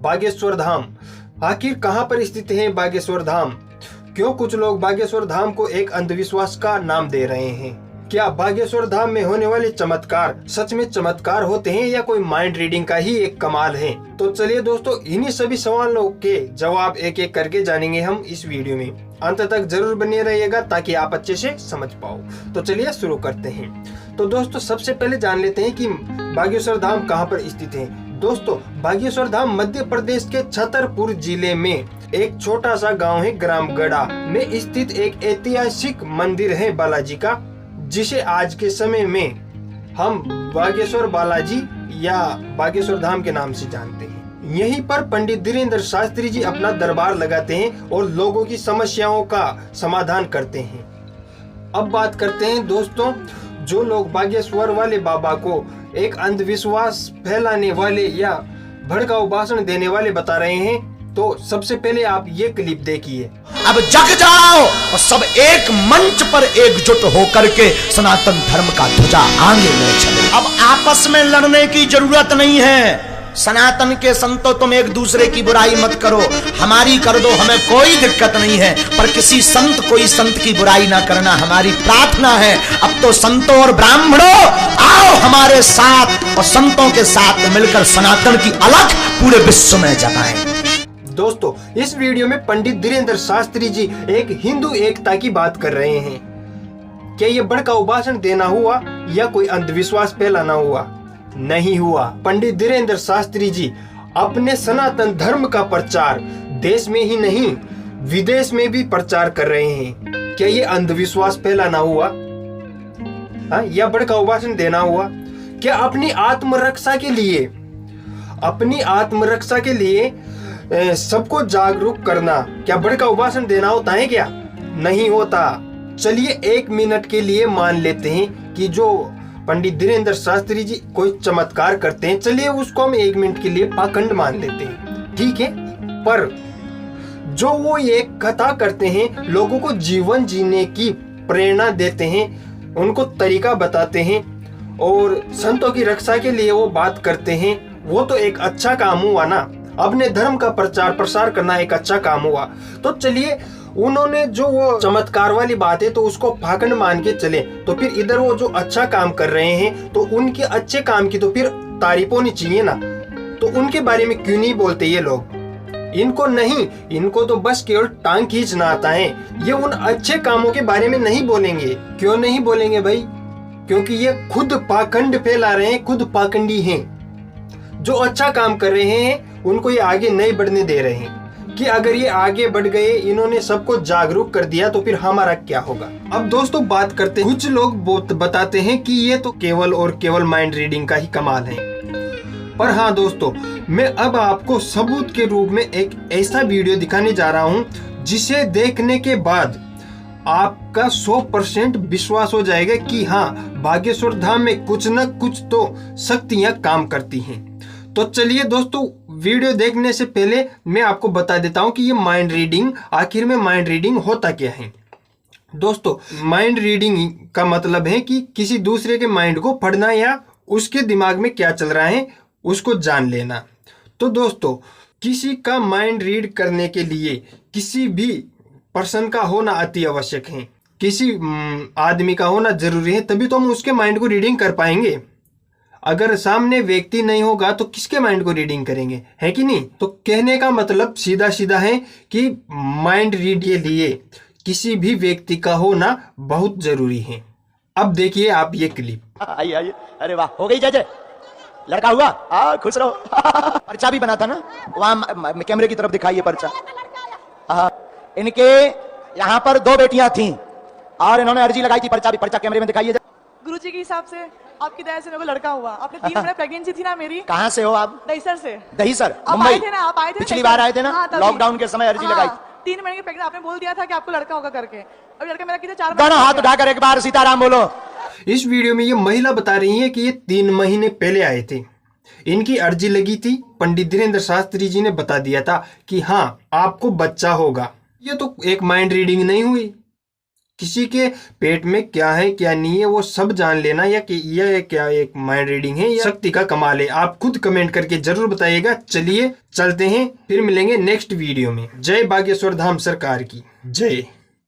बागेश्वर धाम। आखिर कहां पर स्थित है बागेश्वर धाम? क्यों कुछ लोग बागेश्वर धाम को एक अंधविश्वास का नाम दे रहे हैं? क्या बागेश्वर धाम में होने वाले चमत्कार सच में चमत्कार होते हैं या कोई माइंड रीडिंग का ही एक कमाल है? तो चलिए दोस्तों, इन्हीं सभी सवालों के जवाब एक एक करके जानेंगे हम इस वीडियो में। अंत तक जरूर बने रहिएगा ताकि आप अच्छे से समझ पाओ। तो चलिए शुरू करते हैं। तो दोस्तों, सबसे पहले जान लेते हैं कि बागेश्वर धाम कहाँ पर स्थित है। दोस्तों, बागेश्वर धाम मध्य प्रदेश के छतरपुर जिले में एक छोटा सा गांव है ग्रामगढ़ा में स्थित एक ऐतिहासिक मंदिर है बालाजी का, जिसे आज के समय में हम बागेश्वर बालाजी या बागेश्वर धाम के नाम से जानते हैं। यहीं पर पंडित धीरेन्द्र शास्त्री जी अपना दरबार लगाते हैं और लोगों की समस्याओं का समाधान करते हैं। अब बात करते हैं दोस्तों, जो लोग बागेश्वर वाले बाबा को एक अंधविश्वास फैलाने वाले या भड़काऊ भाषण देने वाले बता रहे हैं, तो सबसे पहले आप ये क्लिप देखिए। अब जग जाओ और सब एक मंच पर एकजुट होकर के सनातन धर्म का ध्वजा आगे ले चलो। अब आपस में लड़ने की जरूरत नहीं है। सनातन के संतों, तुम एक दूसरे की बुराई मत करो, हमारी कर दो, हमें कोई दिक्कत नहीं है, पर किसी संत कोई संत की बुराई ना करना हमारी प्रार्थना है। अब तो संतों और ब्राह्मणों आओ हमारे साथ और संतों के साथ मिलकर सनातन की अलख पूरे विश्व में जगाएं। दोस्तों, इस वीडियो में पंडित धीरेन्द्र शास्त्री जी एक हिंदू एकता की बात कर रहे हैं। क्या ये भड़काऊ भाषण देना हुआ या कोई अंधविश्वास फैलाना हुआ? नहीं हुआ। पंडित धीरेन्द्र शास्त्री जी अपने सनातन धर्म का प्रचार देश में ही नहीं विदेश में भी प्रचार कर रहे हैं। क्या ये अंधविश्वास फैलाना हुआ या भड़काऊ भाषण देना हुआ? क्या अपनी आत्मरक्षा के लिए सबको जागरूक करना क्या भड़काऊ भाषण देना होता है? क्या नहीं होता। चलिए 1 मिनट के लिए मान लेते हैं कि जो पंडित धीरेन्द्र शास्त्री जी कोई चमत्कार करते हैं, चलिए उसको हम 1 मिनट के लिए पाखंड मान लेते हैं, ठीक है। पर जो वो ये कथा करते हैं, लोगों को जीवन जीने की प्रेरणा देते हैं, उनको तरीका बताते हैं और संतों की रक्षा के लिए वो बात करते हैं, वो तो एक अच्छा काम हुआ ना। अपने धर्म का प्रचार प्रसार करना एक अच्छा काम हुआ। तो चलिए, उन्होंने जो वो चमत्कार वाली बात है तो उसको पाखंड मान के चले, तो फिर इधर वो जो अच्छा काम कर रहे हैं तो उनके अच्छे काम की तो फिर तारीफ होनी चाहिए ना। तो उनके बारे में क्यों नहीं बोलते ये लोग? इनको तो बस केवल टांग खींचना आता है। ये उन अच्छे कामों के बारे में नहीं बोलेंगे। क्यों नहीं बोलेंगे भाई? क्योंकि ये खुद पाखंड फैला रहे हैं, खुद पाखंडी हैं। जो अच्छा काम कर रहे हैं उनको ये आगे नहीं बढ़ने दे रहे हैं कि अगर ये आगे बढ़ गए, इन्होंने सबको जागरूक कर दिया तो फिर हमारा क्या होगा। अब दोस्तों बात करते हैं, कुछ लोग बताते हैं कि ये तो केवल और केवल माइंड रीडिंग का ही कमाल है। पर हाँ दोस्तों, मैं अब आपको सबूत के रूप में एक ऐसा वीडियो दिखाने जा रहा हूँ जिसे देखने के बाद आपका 100% विश्वास हो जाएगा कि हाँ, बागेश्वर धाम में कुछ न कुछ तो शक्तियां काम करती हैं। तो चलिए दोस्तों, वीडियो देखने से पहले मैं आपको बता देता हूं कि ये माइंड रीडिंग, आखिर में माइंड रीडिंग होता क्या है। दोस्तों, माइंड रीडिंग का मतलब है कि किसी दूसरे के माइंड को पढ़ना या उसके दिमाग में क्या चल रहा है उसको जान लेना। तो दोस्तों, किसी का माइंड रीड करने के लिए किसी भी पर्सन का होना अति आवश्यक है, किसी आदमी का होना जरूरी है, तभी तो हम उसके माइंड को रीडिंग कर पाएंगे। अगर सामने व्यक्ति नहीं होगा तो किसके माइंड को रीडिंग करेंगे, है कि नहीं? तो कहने का मतलब सीधा सीधा है कि माइंड रीड के लिए किसी भी व्यक्ति का होना बहुत जरूरी है। अब देखिए आप ये क्लिप। आइए, अरे वाह, हो गई जज, लड़का हुआ, खुश रहो। पर्चा भी बना था ना, वहां कैमरे की तरफ दिखाइए पर्चा। इनके यहाँ पर 2 बेटियां थीं और इन्होंने अर्जी लगाई थी, पर्चा कैमरे में दिखाइए। गुरुजी के हिसाब से आपकी दया से मेरे को लड़का हुआ। आपने 3 महीने प्रेगनेंसी थी ना मेरी। कहाँ से हो आप? दहीसर से। दहीसर, आप मुंबई? आए थे ना, आप आए थे पिछली बार आए थे ना, लॉकडाउन के समय अर्जी लगाई। 3 महीने की प्रेगनेंसी, आपने बोल दिया था कि आपको लड़का होगा करके। अब लड़का मेरा कितने 4 दोनों हाथ उठाकर एक बार सीताराम बोलो। इस वीडियो में ये महिला बता रही है कि ये 3 महीने पहले आए थे, इनकी अर्जी लगी थी, पंडित धीरेन्द्र शास्त्री जी ने बता दिया था कि हाँ, आपको बच्चा होगा। ये तो एक माइंड रीडिंग नहीं हुई, किसी के पेट में क्या है क्या नहीं है वो सब जान लेना, या कि यह क्या एक माइंड रीडिंग है या शक्ति का कमाल है, आप खुद कमेंट करके जरूर बताइएगा। चलिए चलते हैं, फिर मिलेंगे नेक्स्ट वीडियो में। जय बागेश्वर धाम सरकार की जय।